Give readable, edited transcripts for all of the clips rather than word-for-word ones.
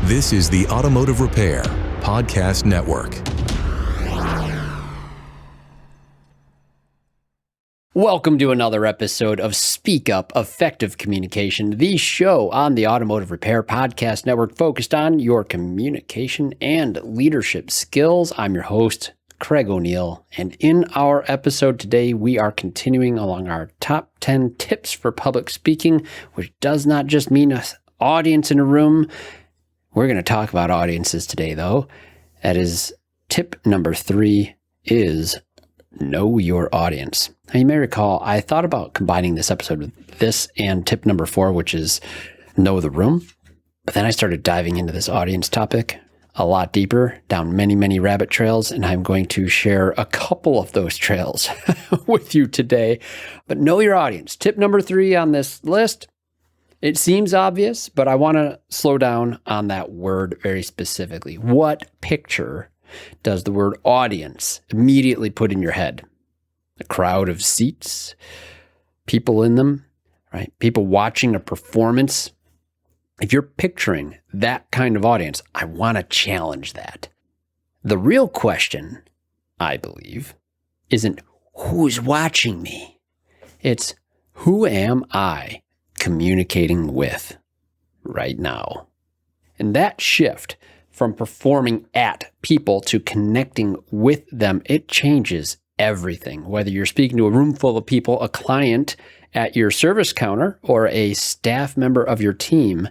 This is the Automotive Repair Podcast Network. Welcome to another episode of Speak Up Effective Communication, the show on the Automotive Repair Podcast Network focused on your communication and leadership skills. I'm your host, Craig O'Neill, and in our episode today, we are continuing along our top 10 tips for public speaking, which does not just mean an audience in a room. We're going to talk about audiences today, though. That is, tip number 3 is know your audience. Now, you may recall, I thought about combining this episode with this and tip number 4, which is know the room. But then I started diving into this audience topic a lot deeper, down many, many rabbit trails, and I'm going to share a couple of those trails with you today. But know your audience. Tip number 3 on this list. It seems obvious, but I want to slow down on that word very specifically. What picture does the word audience immediately put in your head? A crowd of seats, people in them, right? People watching a performance. If you're picturing that kind of audience, I want to challenge that. The real question, I believe, isn't who's watching me. It's who am I communicating with right now? And that shift from performing at people to connecting with them, it changes everything. Whether you're speaking to a room full of people, a client at your service counter, or a staff member of your team,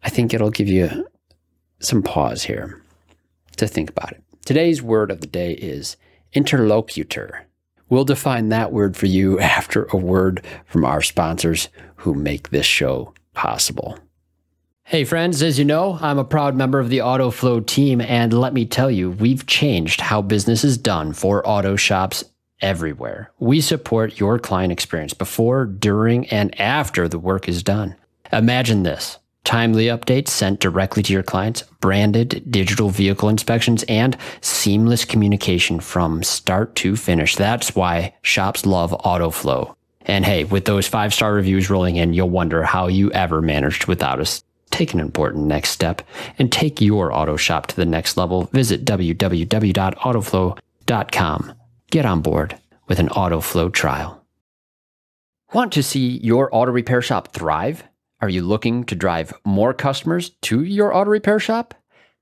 I think it'll give you some pause here to think about it. Today's word of the day is interlocutor. We'll define that word for you after a word from our sponsors who make this show possible. Hey friends, as you know, I'm a proud member of the AutoFlow team, and let me tell you, we've changed how business is done for auto shops everywhere. We support your client experience before, during, and after the work is done. Imagine this: timely updates sent directly to your clients, branded digital vehicle inspections, and seamless communication from start to finish. That's why shops love AutoFlow. And hey, with those 5-star reviews rolling in, you'll wonder how you ever managed without us. Take an important next step and take your auto shop to the next level. Visit www.autoflow.com. Get on board with an AutoFlow trial. Want to see your auto repair shop thrive? Are you looking to drive more customers to your auto repair shop?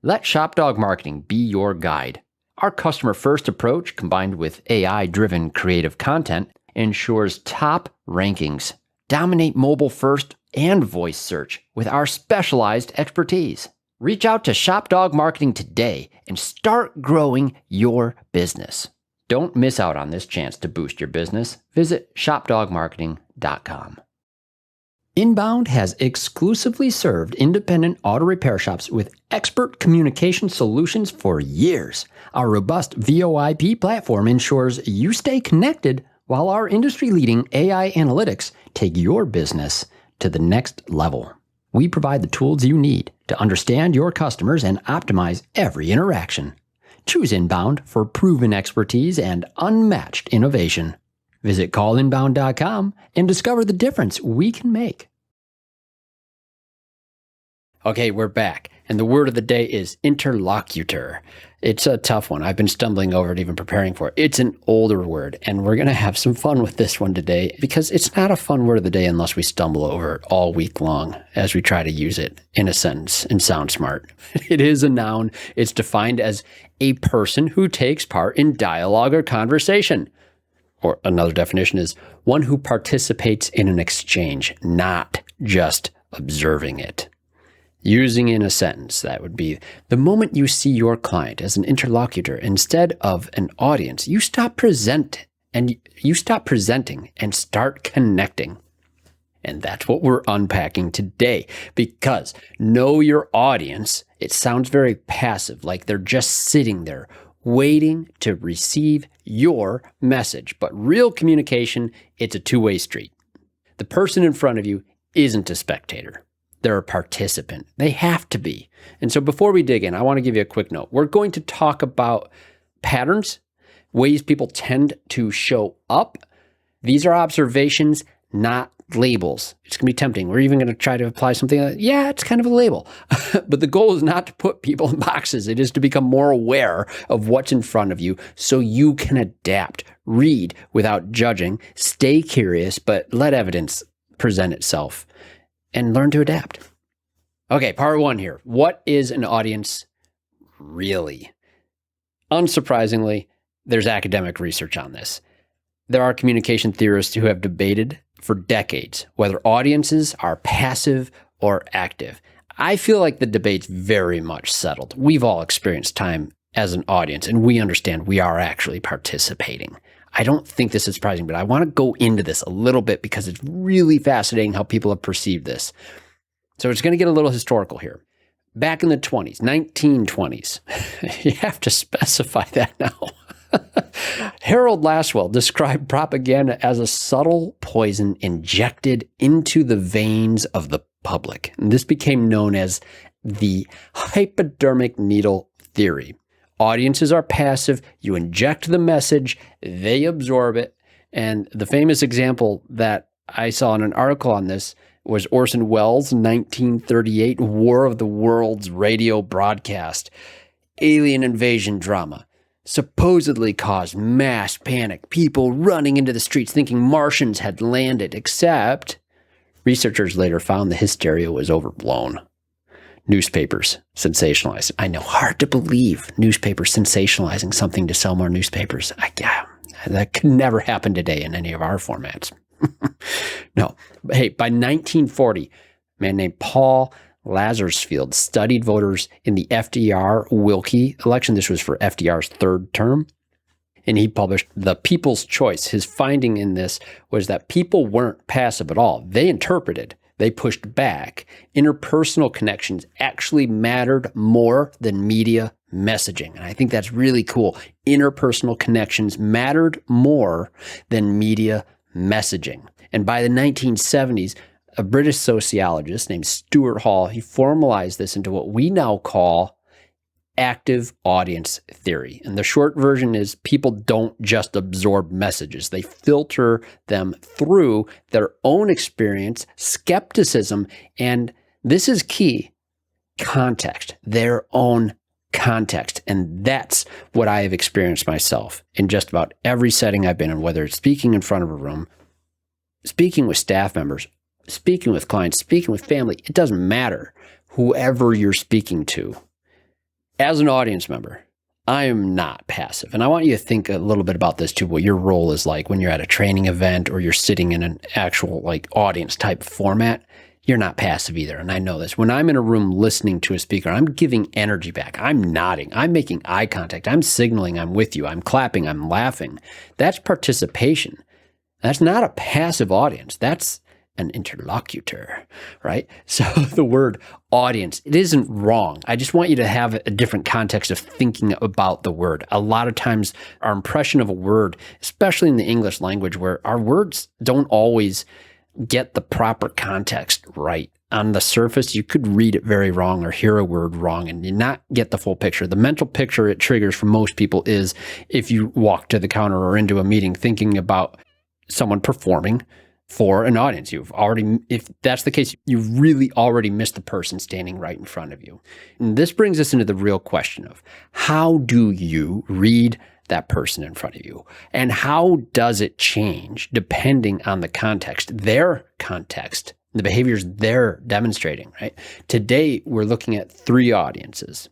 Let ShopDog Marketing be your guide. Our customer-first approach, combined with AI-driven creative content, ensures top rankings. Dominate mobile first and voice search with our specialized expertise. Reach out to ShopDog Marketing today and start growing your business. Don't miss out on this chance to boost your business. Visit shopdogmarketing.com. Inbound has exclusively served independent auto repair shops with expert communication solutions for years. Our robust VoIP platform ensures you stay connected while our industry-leading AI analytics take your business to the next level. We provide the tools you need to understand your customers and optimize every interaction. Choose Inbound for proven expertise and unmatched innovation. Visit callinbound.com and discover the difference we can make. Okay, we're back, and the word of the day is interlocutor. It's a tough one. I've been stumbling over it, even preparing for it. It's an older word, and we're going to have some fun with this one today because it's not a fun word of the day unless we stumble over it all week long as we try to use it in a sentence and sound smart. It is a noun. It's defined as a person who takes part in dialogue or conversation. Or another definition is one who participates in an exchange, not just observing it. Using in a sentence, that would be the moment you see your client as an interlocutor instead of an audience, you stop presenting and start connecting. And that's what we're unpacking today, because know your audience, it sounds very passive, like they're just sitting there waiting to receive your message. But real communication, it's a two-way street. The person in front of you isn't a spectator. They're a participant. They have to be. And so before we dig in, I want to give you a quick note. We're going to talk about patterns, ways people tend to show up. These are observations, not labels. It's going to be tempting. We're even going to try to apply something like, yeah, it's kind of a label. But the goal is not to put people in boxes. It is to become more aware of what's in front of you so you can adapt, read without judging, stay curious, but let evidence present itself, and learn to adapt. Okay, part one here. What is an audience really? Unsurprisingly, there's academic research on this. There are communication theorists who have debated for decades whether audiences are passive or active. I feel like the debate's very much settled. We've all experienced time as an audience, and we understand we are actually participating. I don't think this is surprising, but I want to go into this a little bit because it's really fascinating how people have perceived this. So it's going to get a little historical here. Back in the 1920s, you have to specify that now. Harold Laswell described propaganda as a subtle poison injected into the veins of the public. And this became known as the Hypodermic Needle theory. Audiences are passive. You inject the message, they absorb it. And the famous example that I saw in an article on this was Orson Welles' 1938 War of the Worlds radio broadcast. Alien invasion drama supposedly caused mass panic, people running into the streets thinking Martians had landed, except researchers later found the hysteria was overblown. Newspapers sensationalized. I know, hard to believe newspapers sensationalizing something to sell more newspapers. That could never happen today in any of our formats. No. Hey, by 1940, a man named Paul Lazarsfeld studied voters in the FDR-Willkie election. This was for FDR's third term. And he published The People's Choice. His finding in this was that people weren't passive at all. They interpreted. They pushed back. Interpersonal connections actually mattered more than media messaging. And I think that's really cool. Interpersonal connections mattered more than media messaging. And by the 1970s, a British sociologist named Stuart Hall, he formalized this into what we now call active audience theory. And the short version is people don't just absorb messages. They filter them through their own experience, skepticism, and this is key, context, their own context. And that's what I have experienced myself in just about every setting I've been in, whether it's speaking in front of a room, speaking with staff members, speaking with clients, speaking with family. It doesn't matter whoever you're speaking to. As an audience member, I am not passive. And I want you to think a little bit about this too, what your role is like when you're at a training event or you're sitting in an actual audience type format. You're not passive either. And I know this. When I'm in a room listening to a speaker, I'm giving energy back. I'm nodding. I'm making eye contact. I'm signaling I'm with you. I'm clapping. I'm laughing. That's participation. That's not a passive audience. That's an interlocutor, right? So the word audience, it isn't wrong. I just want you to have a different context of thinking about the word. A lot of times our impression of a word, especially in the English language, where our words don't always get the proper context right. On the surface, you could read it very wrong or hear a word wrong and not get the full picture. The mental picture it triggers for most people is if you walk to the counter or into a meeting thinking about someone performing for an audience. If that's the case, you've really already missed the person standing right in front of you. And this brings us into the real question of how do you read that person in front of you? And how does it change depending on the context, their context, the behaviors they're demonstrating, right? Today, we're looking at three audiences.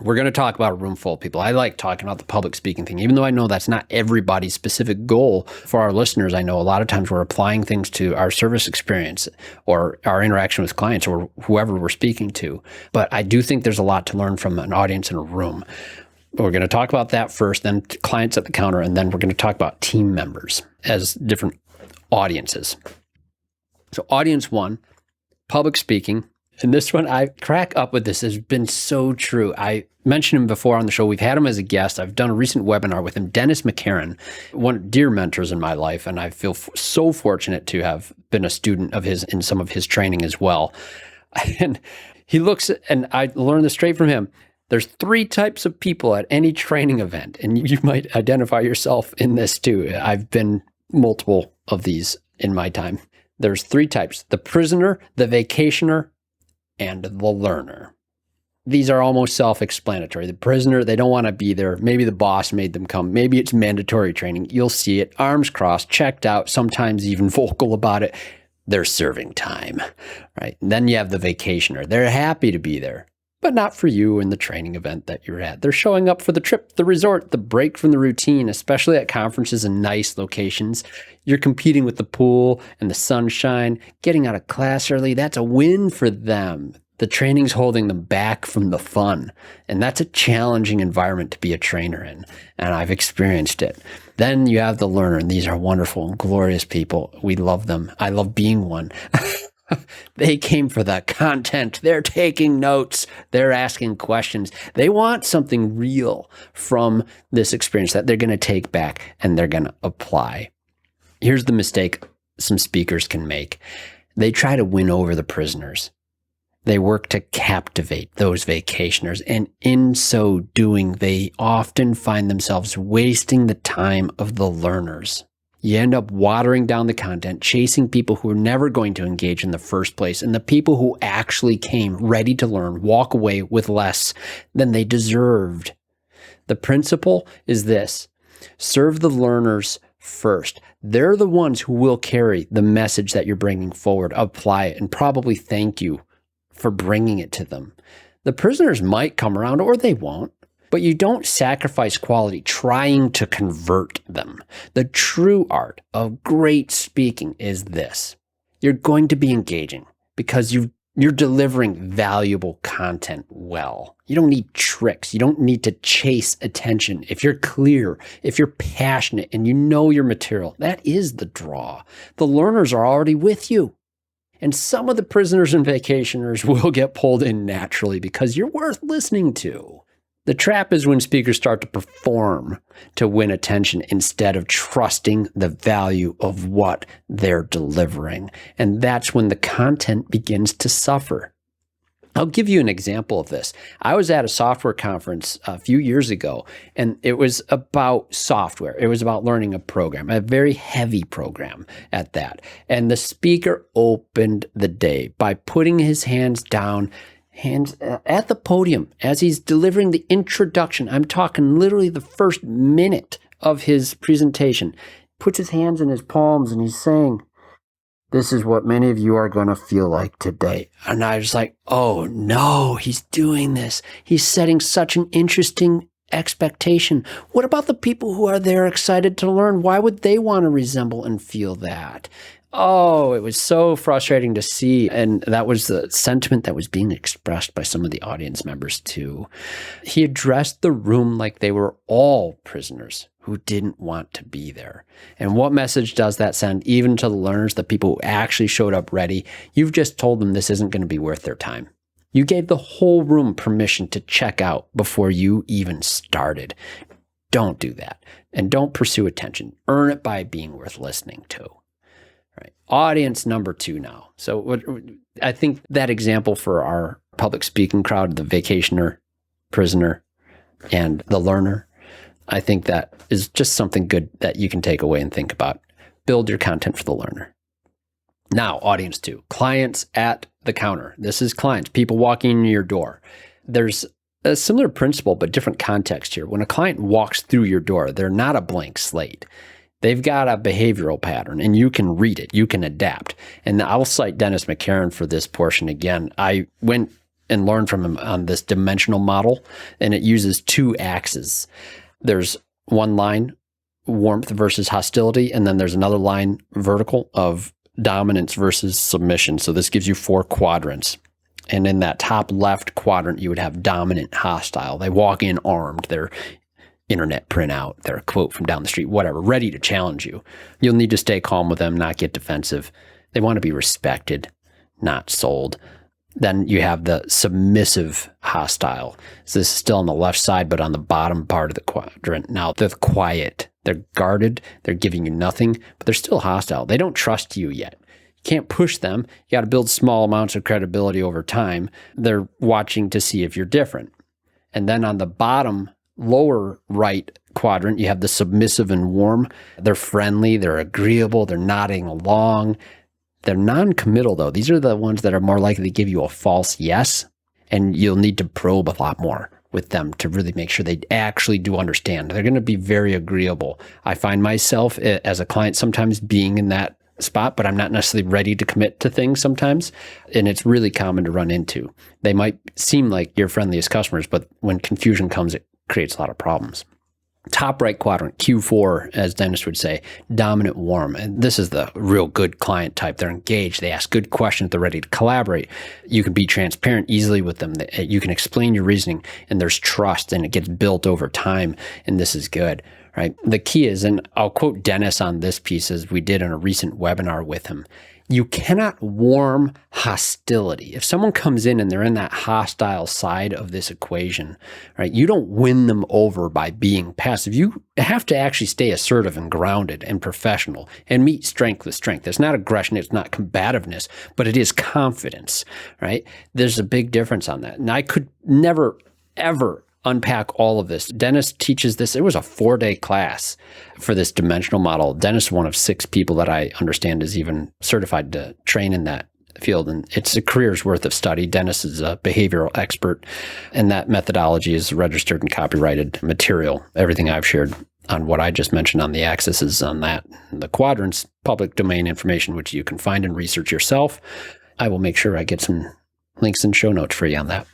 We're going to talk about a room full of people. I like talking about the public speaking thing, even though I know that's not everybody's specific goal. For our listeners, I know a lot of times we're applying things to our service experience or our interaction with clients or whoever we're speaking to. But I do think there's a lot to learn from an audience in a room. We're going to talk about that first, then clients at the counter, and then we're going to talk about team members as different audiences. So audience one, public speaking. And this one, I crack up with this. It's been so true. I mentioned him before on the show. We've had him as a guest. I've done a recent webinar with him, Dennis McCarran, one of dear mentors in my life. And I feel so fortunate to have been a student of his in some of his training as well. And he looks, and I learned this straight from him. There's three types of people at any training event. And you might identify yourself in this too. I've been multiple of these in my time. There's 3 types: the prisoner, the vacationer, and the learner. These are almost self-explanatory. The prisoner, they don't want to be there. Maybe the boss made them come. Maybe it's mandatory training. You'll see it, arms crossed, checked out, sometimes even vocal about it. They're serving time, right? And then you have the vacationer. They're happy to be there, but not for you in the training event that you're at. They're showing up for the trip, the resort, the break from the routine, especially at conferences and nice locations. You're competing with the pool and the sunshine, getting out of class early. That's a win for them. The training's holding them back from the fun. And that's a challenging environment to be a trainer in. And I've experienced it. Then you have the learner, and these are wonderful and glorious people. We love them. I love being one. They came for the content. They're taking notes. They're asking questions. They want something real from this experience that they're going to take back and they're going to apply. Here's the mistake some speakers can make. They try to win over the prisoners. They work to captivate those vacationers, and in so doing, they often find themselves wasting the time of the learners. You end up watering down the content, chasing people who are never going to engage in the first place, and the people who actually came ready to learn walk away with less than they deserved. The principle is this: serve the learners first. They're the ones who will carry the message that you're bringing forward, apply it, and probably thank you for bringing it to them. The prisoners might come around or they won't, but you don't sacrifice quality trying to convert them. The true art of great speaking is this: you're going to be engaging because you're delivering valuable content well. You don't need tricks. You don't need to chase attention. If you're clear, if you're passionate, and you know your material, that is the draw. The learners are already with you. And some of the prisoners and vacationers will get pulled in naturally because you're worth listening to. The trap is when speakers start to perform to win attention instead of trusting the value of what they're delivering. And that's when the content begins to suffer. I'll give you an example of this. I was at a software conference a few years ago, and it was about software. It was about learning a program, a very heavy program at that. And the speaker opened the day by putting his hands down, at the podium as he's delivering the introduction. I'm talking literally the first minute of his presentation. Puts his hands in his palms and he's saying, "This is what many of you are going to feel like today." And I was like, oh no, he's doing this. He's setting such an interesting expectation. What about the people who are there excited to learn? Why would they want to resemble and feel that? Oh, it was so frustrating to see. And that was the sentiment that was being expressed by some of the audience members too. He addressed the room like they were all prisoners who didn't want to be there. And what message does that send even to the learners, the people who actually showed up ready? You've just told them this isn't going to be worth their time. You gave the whole room permission to check out before you even started. Don't do that. And don't pursue attention. Earn it by being worth listening to. Right. Audience number 2 now. So I think that example for our public speaking crowd, the vacationer, prisoner, and the learner, I think that is just something good that you can take away and think about. Build your content for the learner. Now, audience 2, clients at the counter. This is clients, people walking in your door. There's a similar principle, but different context here. When a client walks through your door, they're not a blank slate. They've got a behavioral pattern, and you can read it. You can adapt. And I'll cite Dennis McCarran for this portion again. I went and learned from him on this dimensional model, and it uses 2 axes. There's one line, warmth versus hostility, and then there's another line, vertical, of dominance versus submission. So this gives you 4 quadrants. And in that top left quadrant, you would have dominant, hostile. They walk in armed. They're internet printout, their quote from down the street, whatever, ready to challenge you. You'll need to stay calm with them, not get defensive. They want to be respected, not sold. Then you have the submissive hostile. So this is still on the left side, but on the bottom part of the quadrant. Now they're quiet, they're guarded, they're giving you nothing, but they're still hostile. They don't trust you yet. You can't push them. You got to build small amounts of credibility over time. They're watching to see if you're different. And then on the bottom lower right quadrant, you have the submissive and warm. They're friendly, they're agreeable, they're nodding along. They're non-committal though. These are the ones that are more likely to give you a false yes, and you'll need to probe a lot more with them to really make sure they actually do understand. They're going to be very agreeable. I find myself as a client sometimes being in that spot, but I'm not necessarily ready to commit to things sometimes. And it's really common to run into. They might seem like your friendliest customers, but when confusion comes, it creates a lot of problems. Top right quadrant, Q4, as Dennis would say, dominant warm. And this is the real good client type. They're engaged. They ask good questions. They're ready to collaborate. You can be transparent easily with them. You can explain your reasoning, and there's trust, and it gets built over time. And this is good, right? The key is, and I'll quote Dennis on this piece as we did in a recent webinar with him. You cannot warm hostility. If someone comes in and they're in that hostile side of this equation, right, you don't win them over by being passive. You have to actually stay assertive and grounded and professional and meet strength with strength. It's not aggression, it's not combativeness, but it is confidence, right? There's a big difference on that. And I could never, ever unpack all of this. Dennis teaches this. It was a 4-day class for this dimensional model. Dennis is one of 6 people that I understand is even certified to train in that field. And it's a career's worth of study. Dennis is a behavioral expert, and that methodology is registered and copyrighted material. Everything I've shared on what I just mentioned on the axis is on that. The quadrants, public domain information, which you can find and research yourself. I will make sure I get some links and show notes for you on that.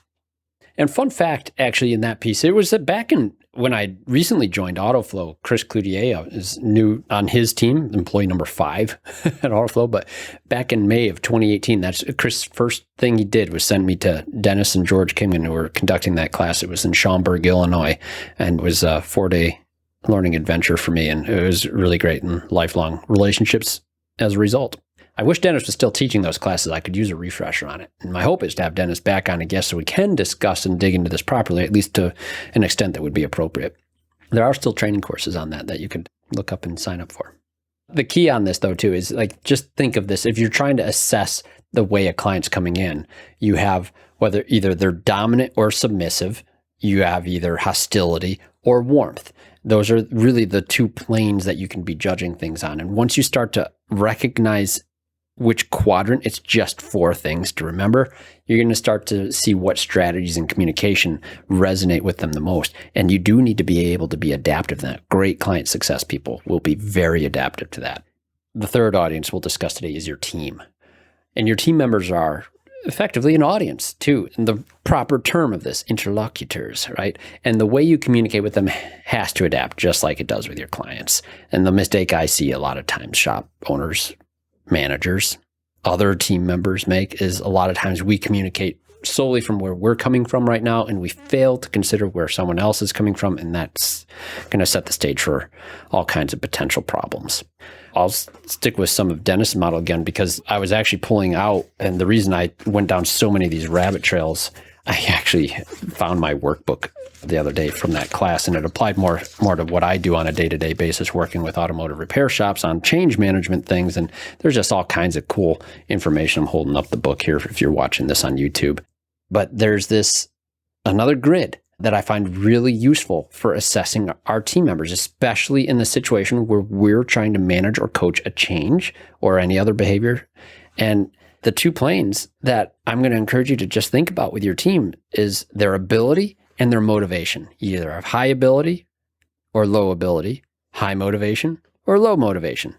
And fun fact, actually, in that piece, it was that back in when I recently joined AutoFlow, Chris Cloutier is new on his team, employee number 5 at AutoFlow. But back in May of 2018, that's Chris' first thing he did was send me to Dennis and George Kingman, who were conducting that class. It was in Schaumburg, Illinois, and it was a 4-day learning adventure for me. And it was really great and lifelong relationships as a result. I wish Dennis was still teaching those classes. I could use a refresher on it. And my hope is to have Dennis back on again so we can discuss and dig into this properly, at least to an extent that would be appropriate. There are still training courses on that you could look up and sign up for. The key on this, though, too, is like just think of this. If you're trying to assess the way a client's coming in, you have whether either they're dominant or submissive, you have either hostility or warmth. Those are really the 2 planes that you can be judging things on. And once you start to recognize which quadrant, it's just 4 things to remember, you're going to start to see what strategies in communication resonate with them the most. And you do need to be able to be adaptive to that. Great client success people will be very adaptive to that. The third audience we'll discuss today is your team. And your team members are effectively an audience too, in the proper term of this, interlocutors, right? And the way you communicate with them has to adapt just like it does with your clients. And the mistake I see a lot of times shop owners, managers, other team members make is a lot of times we communicate solely from where we're coming from right now, and we fail to consider where someone else is coming from, and that's going to set the stage for all kinds of potential problems. I'll stick with some of Dennis' model again because I was actually pulling out, and the reason I went down so many of these rabbit trails, I actually found my workbook the other day from that class, and it applied more to what I do on a day-to-day basis, working with automotive repair shops on change management things. And there's just all kinds of cool information. I'm holding up the book here if you're watching this on YouTube. But there's another grid that I find really useful for assessing our team members, especially in the situation where we're trying to manage or coach a change or any other behavior. And the 2 planes that I'm going to encourage you to just think about with your team is their ability and their motivation. You either have high ability or low ability, high motivation or low motivation.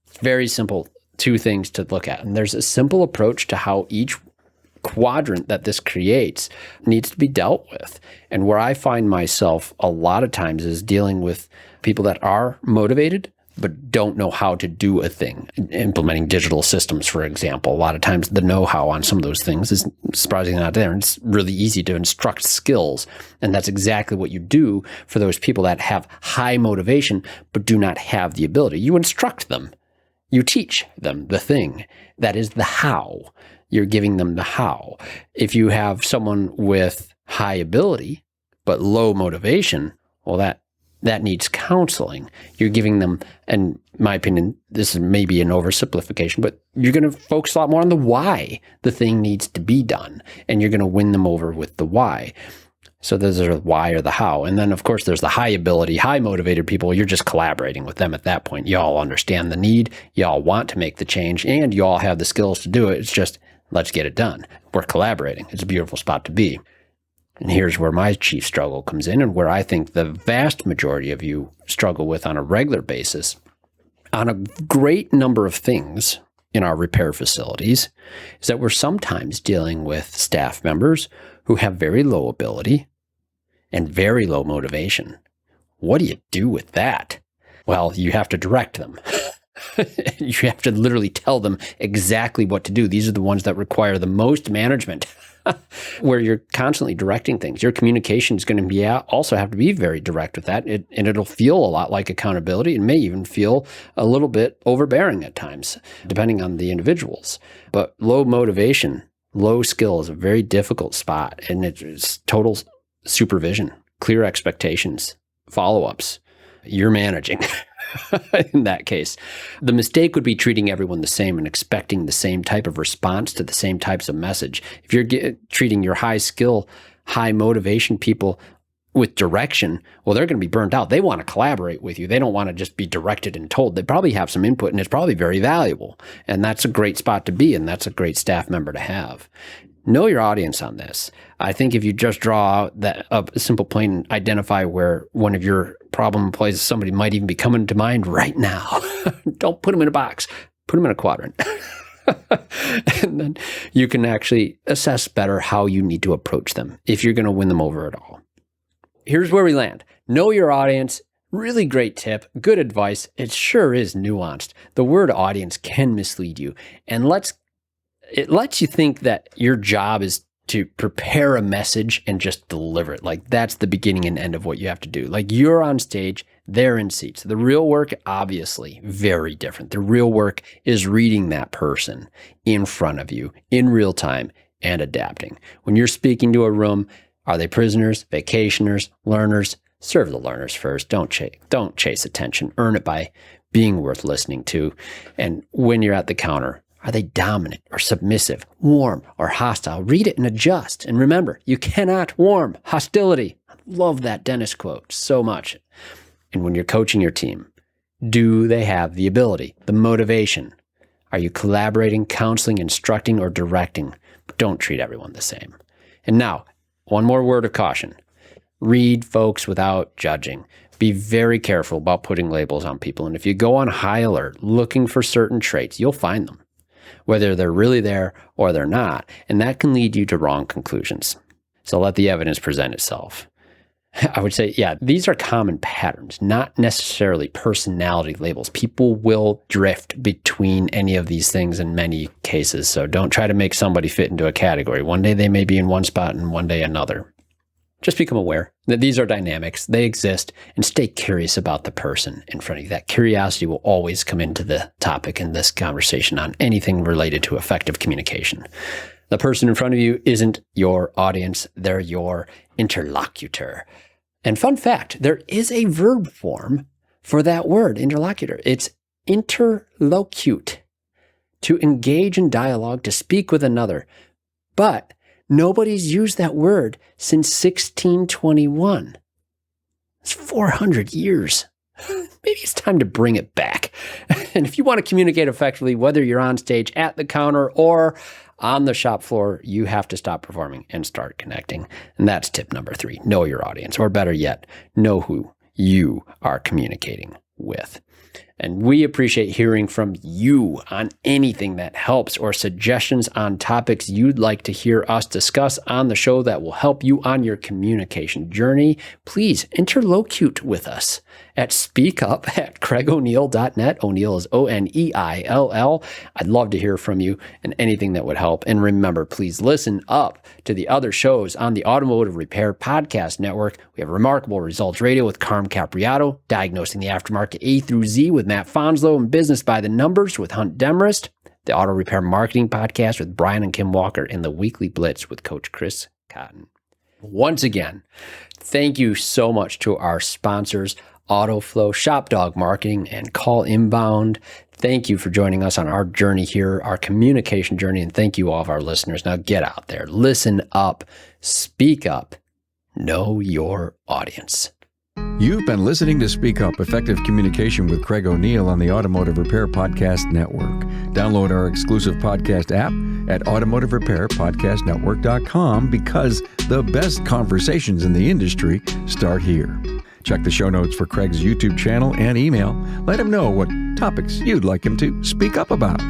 It's very simple 2 things to look at. And there's a simple approach to how each quadrant that this creates needs to be dealt with. And where I find myself a lot of times is dealing with people that are motivated but don't know how to do a thing. Implementing digital systems, for example. A lot of times the know-how on some of those things is surprisingly not there. And it's really easy to instruct skills. And that's exactly what you do for those people that have high motivation but do not have the ability. You instruct them. You teach them the thing. That is the how. You're giving them the how. If you have someone with high ability but low motivation, well, that needs counseling. You're giving them, in my opinion, this is maybe an oversimplification, but you're going to focus a lot more on the why the thing needs to be done, and you're going to win them over with the why. So there's the why or the how. And then, of course, there's the high ability, high motivated people. You're just collaborating with them at that point. Y'all understand the need. Y'all want to make the change, and y'all have the skills to do it. It's just, let's get it done. We're collaborating. It's a beautiful spot to be. And here's where my chief struggle comes in, and where I think the vast majority of you struggle with on a regular basis on a great number of things in our repair facilities, is that we're sometimes dealing with staff members who have very low ability and very low motivation. What do you do with that? Well, you have to direct them. You have to literally tell them exactly what to do. These are the ones that require the most management, where you're constantly directing things. Your communication is going to be also have to be very direct with that, and it'll feel a lot like accountability. It may even feel a little bit overbearing at times, depending on the individuals. But low motivation, low skill is a very difficult spot, and it's total supervision, clear expectations, follow-ups. You're managing. In that case, the mistake would be treating everyone the same and expecting the same type of response to the same types of message. If you're treating your high skill, high motivation people with direction, well, they're going to be burnt out. They want to collaborate with you. They don't want to just be directed and told. They probably have some input, and it's probably very valuable. And that's a great spot to be, and that's a great staff member to have. Know your audience on this. I think if you just draw out that a simple plane and identify where one of your problem plays, somebody might even be coming to mind right now. Don't put them in a box. Put them in a quadrant. And then you can actually assess better how you need to approach them if you're going to win them over at all. Here's where we land. Know your audience. Really great tip. Good advice. It sure is nuanced. The word audience can mislead you. And it lets you think that your job is to prepare a message and just deliver it. Like that's the beginning and end of what you have to do. Like you're on stage, they're in seats. The real work, obviously, very different. The real work is reading that person in front of you in real time and adapting. When you're speaking to a room, are they prisoners, vacationers, learners? Serve the learners first. Don't chase attention. Earn it by being worth listening to. And when you're at the counter, are they dominant or submissive, warm or hostile? Read it and adjust. And remember, you cannot warm hostility. I love that dentist quote so much. And when you're coaching your team, do they have the ability, the motivation? Are you collaborating, counseling, instructing, or directing? Don't treat everyone the same. And now, one more word of caution. Read folks without judging. Be very careful about putting labels on people. And if you go on high alert looking for certain traits, you'll find them, whether they're really there or they're not. And that can lead you to wrong conclusions. So let the evidence present itself. I would say, yeah, these are common patterns, not necessarily personality labels. People will drift between any of these things in many cases. So don't try to make somebody fit into a category. One day they may be in one spot and one day another. Just become aware that these are dynamics, they exist, and stay curious about the person in front of you. That curiosity will always come into the topic in this conversation on anything related to effective communication. The person in front of you isn't your audience, they're your interlocutor. And fun fact, there is a verb form for that word, interlocutor. It's interlocute, to engage in dialogue, to speak with another. But nobody's used that word since 1621. It's 400 years. Maybe it's time to bring it back. And if you want to communicate effectively, whether you're on stage, at the counter, or on the shop floor, you have to stop performing and start connecting. And that's tip number 3. Know your audience, or better yet, know who you are communicating with. And we appreciate hearing from you on anything that helps, or suggestions on topics you'd like to hear us discuss on the show that will help you on your communication journey. Please interlocute with us at speakup@craigoneil.net. O'Neill is O'Neill. I'd love to hear from you and anything that would help. And remember, please listen up to the other shows on the Automotive Repair Podcast Network. We have Remarkable Results Radio with Carm Capriato, Diagnosing the Aftermarket A through Z with Matt Fonslow, and Business by the Numbers with Hunt Demarest, the Auto Repair Marketing Podcast with Brian and Kim Walker, and the Weekly Blitz with Coach Chris Cotton. Once again, thank you so much to our sponsors, AutoFlow, Shop Dog Marketing, and Call Inbound. Thank you for joining us on our journey here, our communication journey, and thank you all of our listeners. Now get out there, listen up, speak up, Know your audience. You've been listening to Speak Up, Effective Communication with Craig O'Neill on the Automotive Repair Podcast Network. Download our exclusive podcast app at automotiverepairpodcastnetwork.com because the best conversations in the industry start here. Check the show notes for Craig's YouTube channel and email. Let him know what topics you'd like him to speak up about.